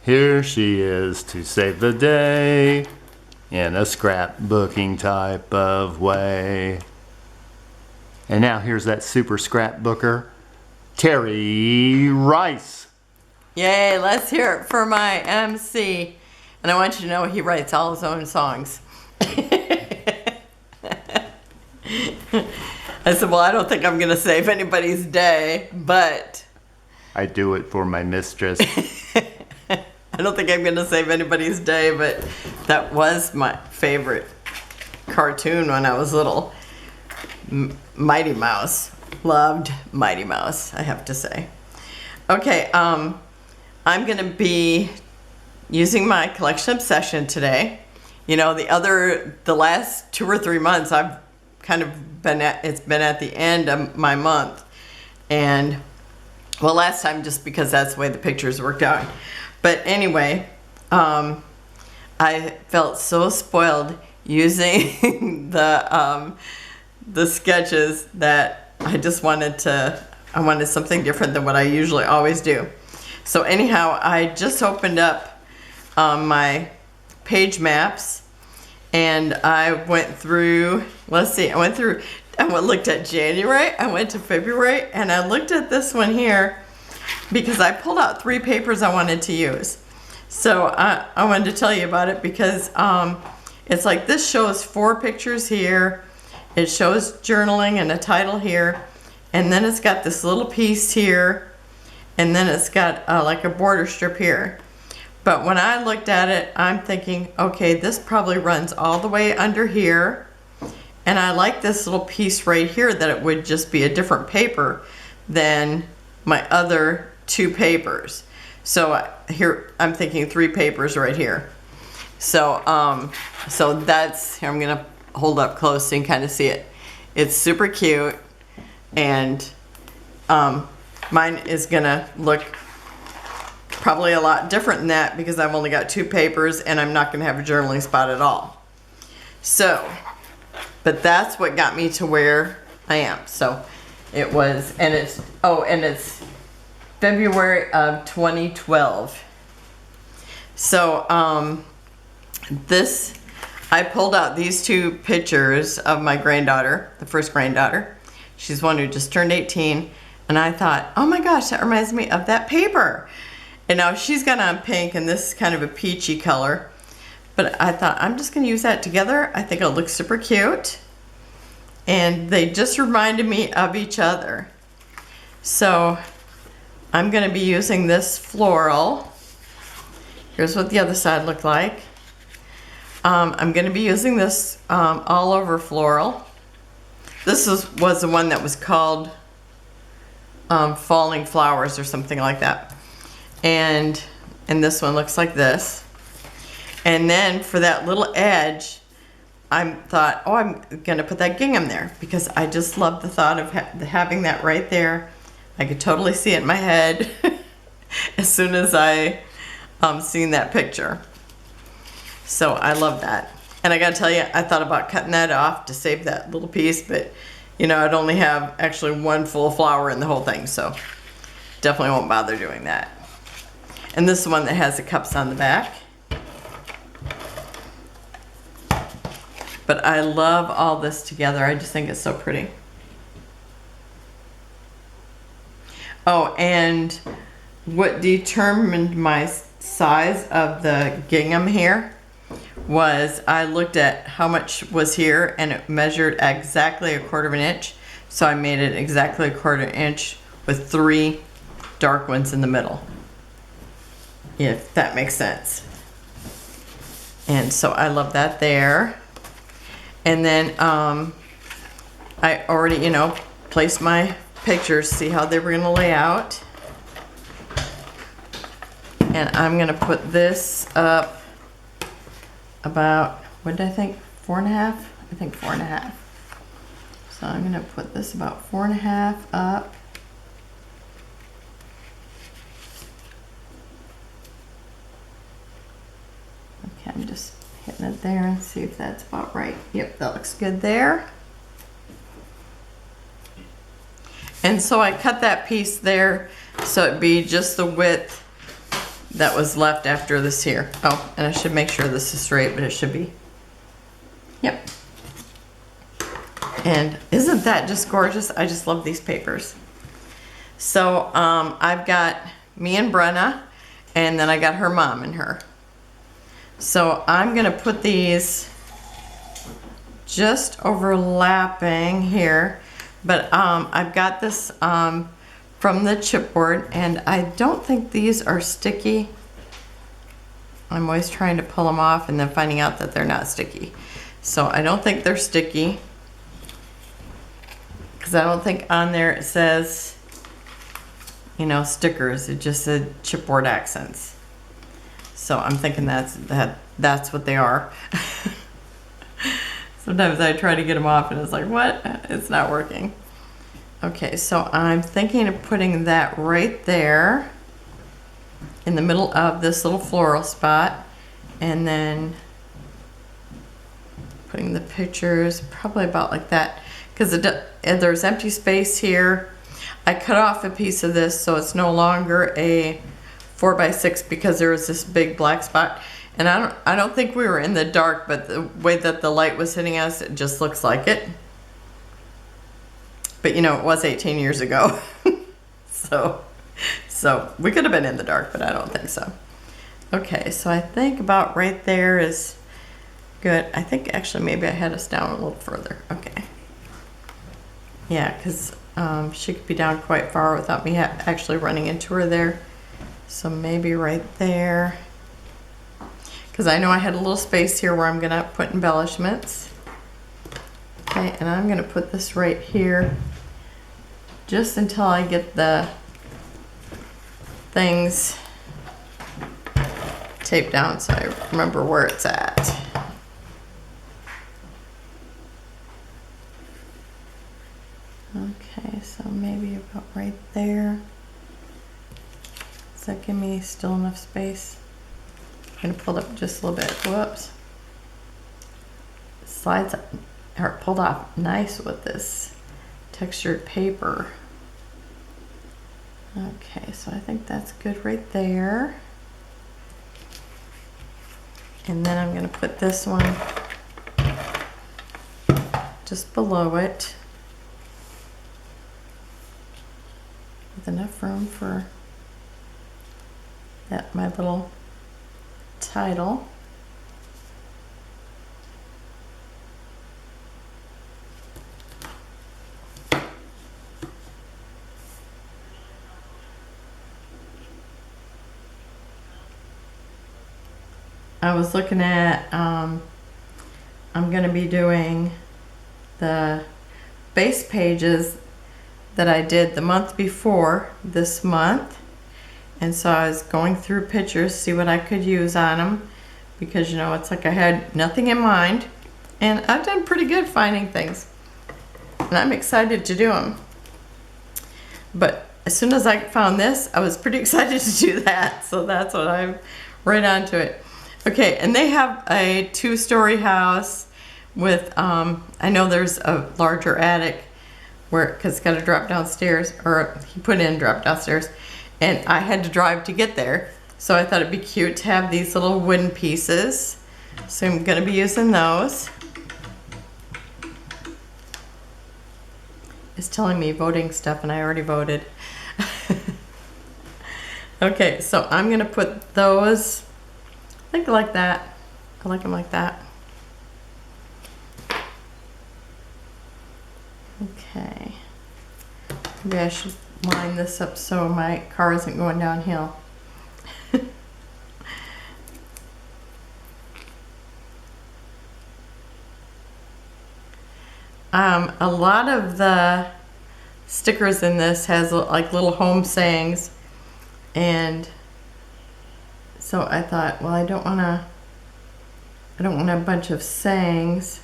Here she is to save the day in a scrapbooking type of way. And now here's that super scrapbooker, Terry Rice. Yay, let's hear it for my MC. And I want you to know he writes all his own songs. I said, well, I don't think I'm going to save anybody's day, but... I do it for my mistress. I don't think I'm going to save anybody's day, but that was my favorite cartoon when I was little. Mighty Mouse. Loved Mighty Mouse, I have to say. Okay, I'm going to be using my collection obsession today. You know, the last 2 or 3 months, I've kind of been it's been at the end of my month. And, well, last time just because that's the way the pictures worked out. But anyway, I felt so spoiled using the sketches that I just wanted something different than what I usually always do. So anyhow, I just opened up my page maps, and I went through, let's see, I looked at January, I went to February, and I looked at this one here because I pulled out 3 papers I wanted to use. So I wanted to tell you about it because it's like this shows 4 pictures here. It shows journaling and a title here, and then it's got this little piece here, and then it's got like a border strip here. But when I looked at it, I'm thinking, okay, this probably runs all the way under here, and I like this little piece right here that it would just be a different paper than my other 2 papers. So here I'm thinking 3 papers right here. So that's, here I'm gonna hold up close so you can kind of see it. It's super cute, and mine is gonna look probably a lot different than that because I've only got 2 papers and I'm not gonna have a journaling spot at all. So, but that's what got me to where I am. So it was, and it's February of 2012. So I pulled out these 2 pictures of my granddaughter, the first granddaughter. She's one who just turned 18, and I thought, oh my gosh, that reminds me of that paper. And now she's got on pink, and this is kind of a peachy color. But I thought, I'm just gonna use that together. I think it'll look super cute. And they just reminded me of each other. So I'm gonna be using this floral. Here's what the other side looked like. I'm gonna be using this all over floral. This was the one that was called Falling Flowers or something like that. And this one looks like this. And then for that little edge, I thought, oh, I'm gonna put that gingham there because I just love the thought of having that right there. I could totally see it in my head as soon as I seen that picture. So I love that. And I gotta tell you, I thought about cutting that off to save that little piece, but you know, I'd only have actually 1 full flower in the whole thing, so definitely won't bother doing that. And this is the one that has the cups on the back. But I love all this together. I just think it's so pretty. Oh, and what determined my size of the gingham here was I looked at how much was here, and it measured exactly 1/4 inch. So I made it exactly 1/4 inch with 3 dark ones in the middle, if that makes sense. And so I love that there. And then I already, you know, placed my pictures, see how they were gonna lay out. And I'm gonna put this up about, what did I think, 4.5? I think 4.5. So I'm gonna put this about 4.5 up. Okay, I'm just hitting it there and see if that's about right. Yep, that looks good there. And so I cut that piece there so it'd be just the width that was left after this here. Oh, and I should make sure this is straight, but it should be. Yep. And isn't that just gorgeous? I just love these papers. So I've got me and Brenna, and then I got her mom and her. So I'm gonna put these just overlapping here, but I've got this from the chipboard, and I don't think these are sticky. I'm always trying to pull them off and then finding out that they're not sticky. So I don't think they're sticky, because I don't think on there it says, you know, stickers. It just said chipboard accents. So I'm thinking that's what they are. Sometimes I try to get them off and it's like, what? It's not working. Okay, so I'm thinking of putting that right there in the middle of this little floral spot, and then putting the pictures probably about like that, because there's empty space here. I cut off a piece of this so it's no longer a 4x6 because there was this big black spot, and I don't think we were in the dark, but the way that the light was hitting us, it just looks like it. But you know, it was 18 years ago. so we could have been in the dark, but I don't think so. Okay, so I think about right there is good. I think actually maybe I had us down a little further. Okay. Yeah, because she could be down quite far without me actually running into her there. So maybe right there. Because I know I had a little space here where I'm going to put embellishments. Okay, and I'm going to put this right here just until I get the things taped down so I remember where it's at. Okay, so maybe about right there. Does that give me still enough space? I'm gonna pull it up just a little bit. Whoops. Slides up, or pulled off nice with this textured paper. Okay, so I think that's good right there. And then I'm gonna put this one just below it, with enough room for that, my little title. I was looking at, I'm going to be doing the base pages that I did the month before this month. And so I was going through pictures, see what I could use on them, because you know, it's like I had nothing in mind, and I've done pretty good finding things, and I'm excited to do them. But as soon as I found this, I was pretty excited to do that, so that's what I'm right on to it. Okay, and they have a 2-story house with, I know there's a larger attic where, because it's got to drop downstairs, or he put in drop downstairs, and I had to drive to get there. So I thought it'd be cute to have these little wooden pieces. So I'm gonna be using those. It's telling me voting stuff and I already voted. Okay, so I'm gonna put those, I think like that. I like them like that. Okay. Maybe I should line this up so my car isn't going downhill. A lot of the stickers in this has like little home sayings, and so I thought, well, I don't want a bunch of sayings,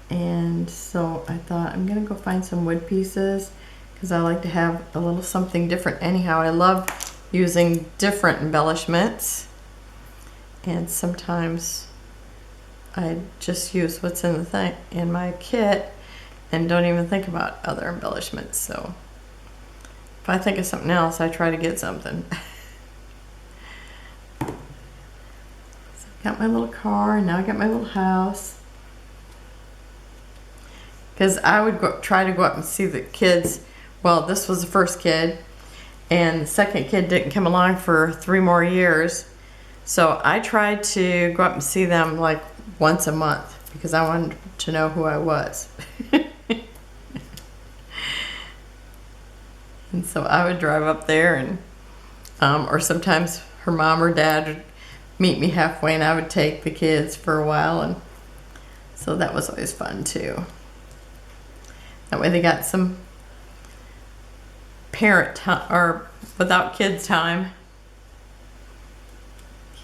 and so I thought I'm gonna go find some wood pieces, because I like to have a little something different anyhow. I love using different embellishments, and sometimes I just use what's in the thing in my kit and don't even think about other embellishments. So if I think of something else, I try to get something. got my little car, and now I got my little house. Because I would try to go up and see the kids. Well, this was the first kid, and the second kid didn't come along for 3 more years. So I tried to go up and see them like once a month because I wanted to know who I was. And so I would drive up there, and or sometimes her mom or dad would meet me halfway, and I would take the kids for a while, and so that was always fun too. That way they got some parent time or without kids time.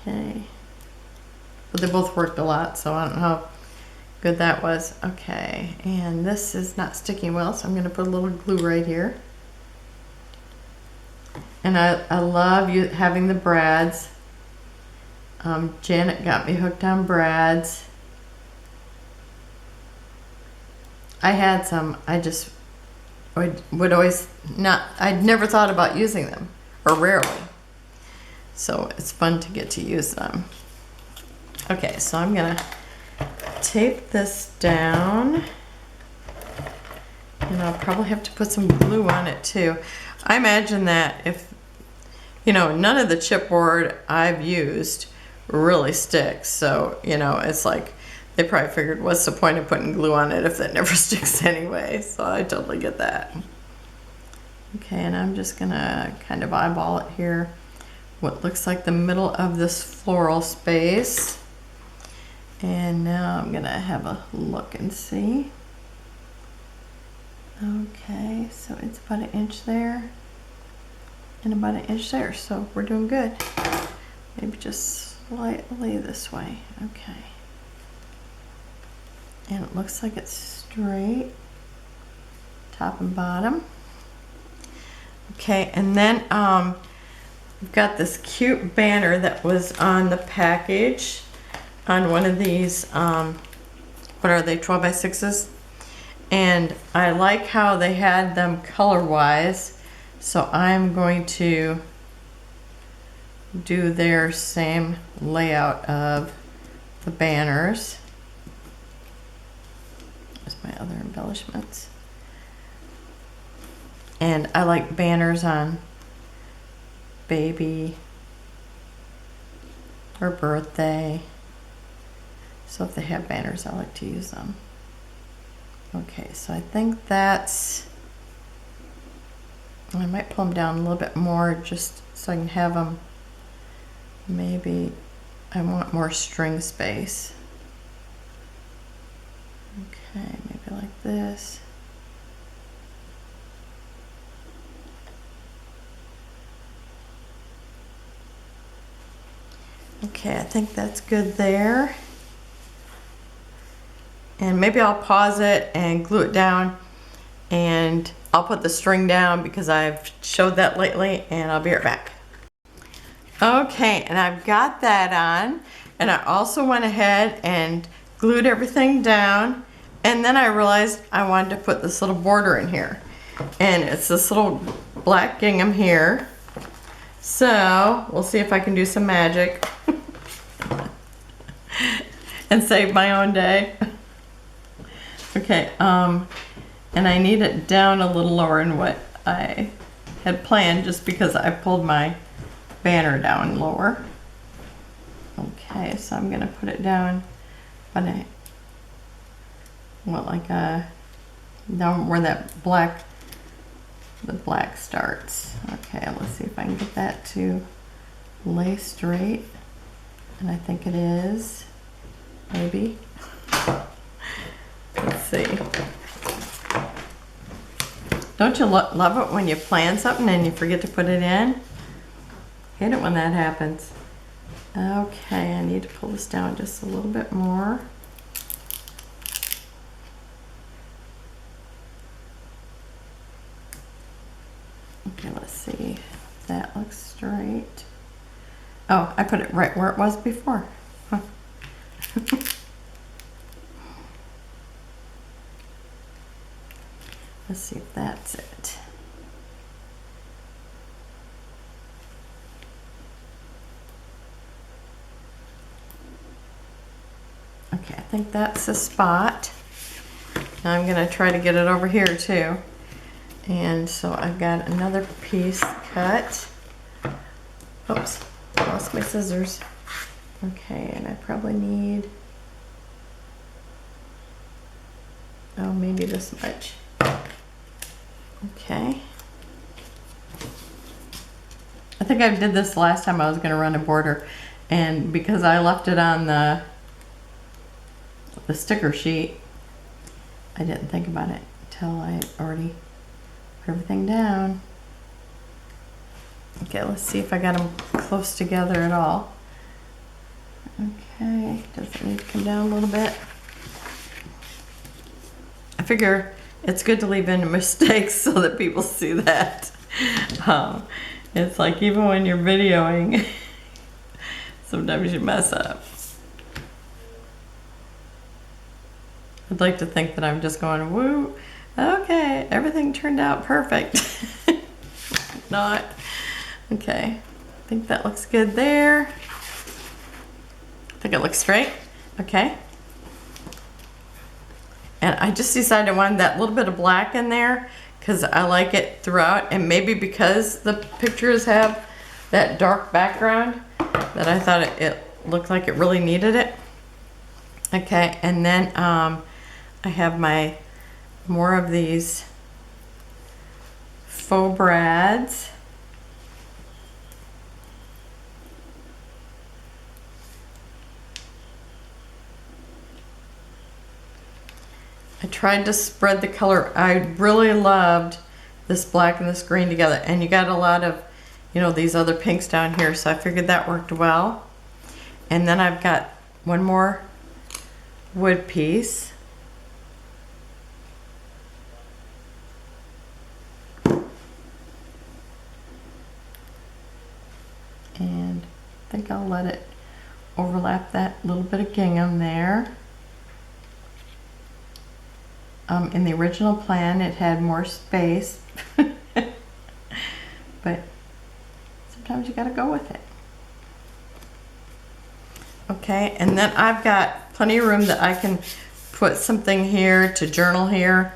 Okay. But they both worked a lot, so I don't know how good that was. Okay, and this is not sticking well, so I'm going to put a little glue right here. And I love having the brads. Janet got me hooked on brads. I had some, I just would always not, I'd never thought about using them, or rarely. So it's fun to get to use them. Okay, so I'm gonna tape this down, and I'll probably have to put some glue on it too. I imagine that if, you know, none of the chipboard I've used really sticks, so, you know, it's like, they probably figured, what's the point of putting glue on it if it never sticks anyway? So I totally get that. Okay, and I'm just gonna kind of eyeball it here. What looks like the middle of this floral space. And now I'm gonna have a look and see. Okay, so it's about 1 inch there and about 1 inch there, so we're doing good. Maybe just slightly this way. Okay. And it looks like it's straight, top and bottom. Okay, and then we've got this cute banner that was on the package on one of these, what are they, 12 by 6s? And I like how they had them color-wise, so I'm going to do their same layout of the banners. There's my other embellishments. And I like banners on baby or birthday. So if they have banners, I like to use them. Okay, so I think that's, I might pull them down a little bit more just so I can have them, maybe I want more string space. Okay, maybe like this. Okay, I think that's good there. And maybe I'll pause it and glue it down, and I'll put the string down because I've showed that lately, and I'll be right back. Okay, and I've got that on, and I also went ahead and glued everything down, and then I realized I wanted to put this little border in here, and it's this little black gingham here. So we'll see if I can do some magic and save my own day. Okay, and I need it down a little lower than what I had planned, just because I pulled my banner down lower. Okay, so I'm gonna put it down, but I want like a, down where that black, the black starts. Okay, let's see if I can get that to lay straight, and I think it is, maybe. Let's see. Don't you love it when you plan something and you forget to put it in? Hate it when that happens. Okay, I need to pull this down just a little bit more. Okay, let's see. That looks straight. Oh, I put it right where it was before. Huh. Let's see if that's it. Okay, I think that's the spot. Now I'm gonna try to get it over here too. And so I've got another piece cut. Oops, lost my scissors. Okay, and I probably need, oh, maybe this much. Okay. I think I did this last time I was gonna run a border, and because I left it on the sticker sheet, I didn't think about it until I already put everything down. Okay, let's see if I got them close together at all. Okay, does it need to come down a little bit? I figure it's good to leave in mistakes so that people see that. It's like even when you're videoing, sometimes you mess up. I'd like to think that I'm just going, woo, okay, everything turned out perfect. Not. Okay, I think that looks good there. I think it looks straight. Okay. And I just decided I wanted that little bit of black in there because I like it throughout, and maybe because the pictures have that dark background that I thought it looked like it really needed it. Okay, and then I have my more of these faux brads. I tried to spread the color. I really loved this black and this green together, and you got a lot of, you know, these other pinks down here, so I figured that worked well. And then I've got one more wood piece. And I think I'll let it overlap that little bit of gingham there. In the original plan, it had more space, but sometimes you gotta go with it. Okay, and then I've got plenty of room that I can put something here to journal here,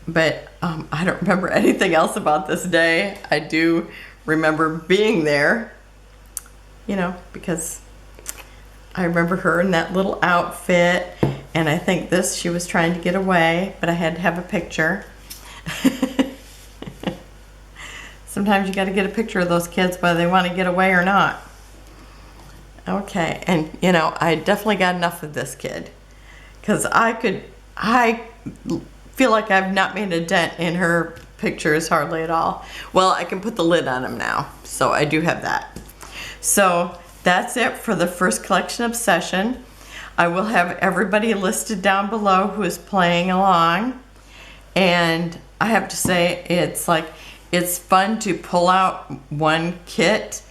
but I don't remember anything else about this day. I do remember being there, you know, because I remember her in that little outfit. And I think this, she was trying to get away, but I had to have a picture. Sometimes you got to get a picture of those kids whether they want to get away or not. Okay, and you know, I definitely got enough of this kid. Because I feel like I've not made a dent in her pictures hardly at all. Well, I can put the lid on them now, so I do have that. So that's it for the first collection obsession. I will have everybody listed down below who is playing along, and I have to say it's fun to pull out one kit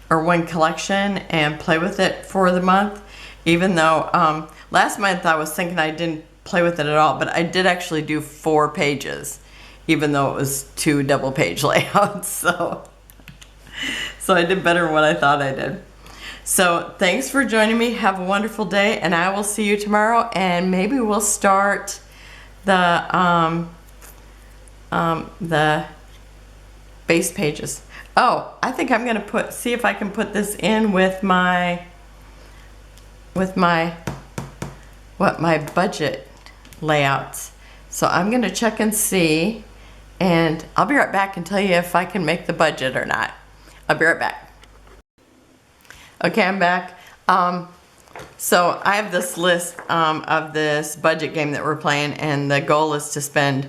or one collection and play with it for the month, even though last month I was thinking I didn't play with it at all, but I did actually do 4 pages, even though it was 2 double page layouts, so I did better than what I thought I did. So thanks for joining me. Have a wonderful day, and I will see you tomorrow, and maybe we'll start the base pages. Oh, I think I'm gonna see if I can put this in with my budget layouts. So I'm gonna check and see, and I'll be right back and tell you if I can make the budget or not. I'll be right back. Okay, I'm back. So I have this list of this budget game that we're playing, and the goal is to spend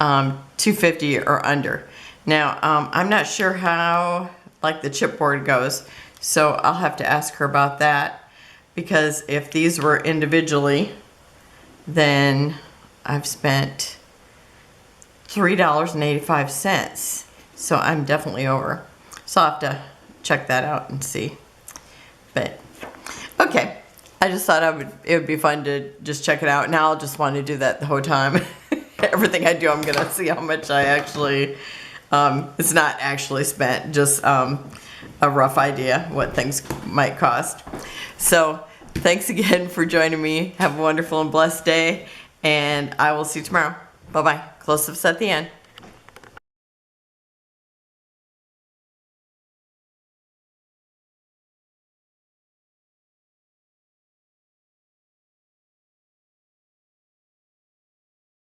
$2.50 or under. Now, I'm not sure how like the chipboard goes, so I'll have to ask her about that, because if these were individually, then I've spent $3.85. So I'm definitely over. So I'll have to check that out and see. But okay, I just thought it would be fun to just check it out. Now I'll just want to do that the whole time. Everything I do, I'm gonna see how much I actually, it's not actually spent, just a rough idea what things might cost. So thanks again for joining me. Have a wonderful and blessed day, and I will see you tomorrow. Bye-bye. Close-ups at the end.